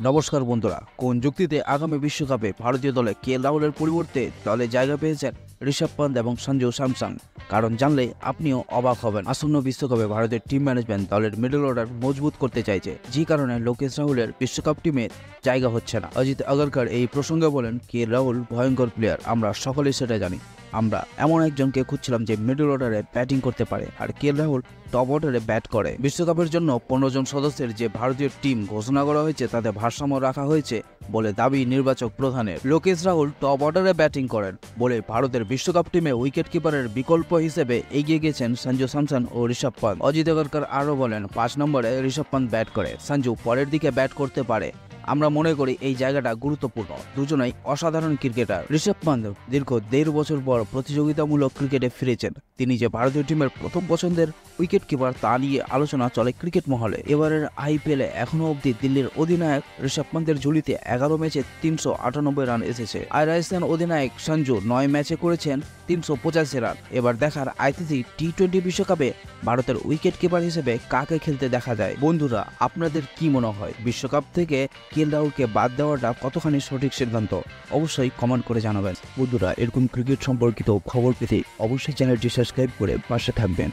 নমস্কার বন্ধুরা, কোন যুক্তিতে আগামী বিশ্বকাপে ভারতীয় দলে রাহুলের পরিবর্তে দলে জায়গা পেয়েছেন ঋষভ পান্ত এবং সঞ্জু স্যামসন? কারণ জানলে আপনিও অবাক হবেন। আসন্ন বিশ্বকাপে ভারতের টিম ম্যানেজমেন্ট দলের মিডল অর্ডার মজবুত করতে চাইছে, যে কারণে লোকেশ রাহুলের বিশ্বকাপ টিমে জায়গা হচ্ছে না। অজিত আগারকর এই প্রসঙ্গে বলেন, রাহুল ভয়ঙ্কর প্লেয়ার, আমরা সকলেই সেটা জানি। আমরা এমন একজনকে খুঁজছিলাম যে মিডল অর্ডারে ব্যাটিং করতে পারে, আর রাহুল টপ অর্ডারে ব্যাট করে। বিশ্বকাপের জন্য 15 জন সদস্যের যে ভারতীয় টিম ঘোষণা করা হয়েছে তাতে ভারসাম্য রাখা হয়েছে বলে দাবি নির্বাচক প্রধানের। লোকেশ রাহুল টপ অর্ডারে ব্যাটিং করেন বলে ভারতের বিশ্বকাপ টিমে উইকেট কিপারের বিকল্প হিসেবে এগিয়ে গেছেন সঞ্জু স্যামসন ও ঋষভ পান্ত। অজিত আগারকর আরও বলেন, 5 নম্বরে ঋষভ পান্ত ব্যাট করে, সঞ্জু পরের দিকে ব্যাট করতে পারে। আমরা মনে করি এই জায়গাটা গুরুত্বপূর্ণ। দুজনেই অসাধারণ ক্রিকেটার। ঋষভ পান্ত দীর্ঘ 1.5 বছর পর প্রতিযোগিতামূলক ক্রিকেটে ফিরেছেন। তিনি যে ভারতীয় টিমের প্রথম পছন্দের উইকেট কিপার তা নিয়ে আলোচনা চলে ক্রিকেট মহলে। এবারের আইপিএলে এখনো অবধি দিল্লির অধিনায়ক ঋষভ পান্তের ঝুলিতে 11 ম্যাচে 398 রান এসেছে। আর রাজস্থান অধিনায়ক সঞ্জু 9 ম্যাচে করেছেন 385 রান। এবার দেখার আইসিসি টি20 বিশ্বকাপে ভারতের উইকেট কিপার হিসেবে কাকে খেলতে দেখা যায়। বন্ধুরা, আপনাদের কি মনে হয় বিশ্বকাপ থেকে রাহুলকে বাদ দেওয়াটা কতখানি সঠিক সিদ্ধান্ত? অবশ্যই কমেন্ট করে জানাবেন। বন্ধুরা, এরকম ক্রিকেট সম্পর্কিত খবর পেতে অবশ্যই চ্যানেলটি সাবস্ক্রাইব করে পাশে থাকবেন।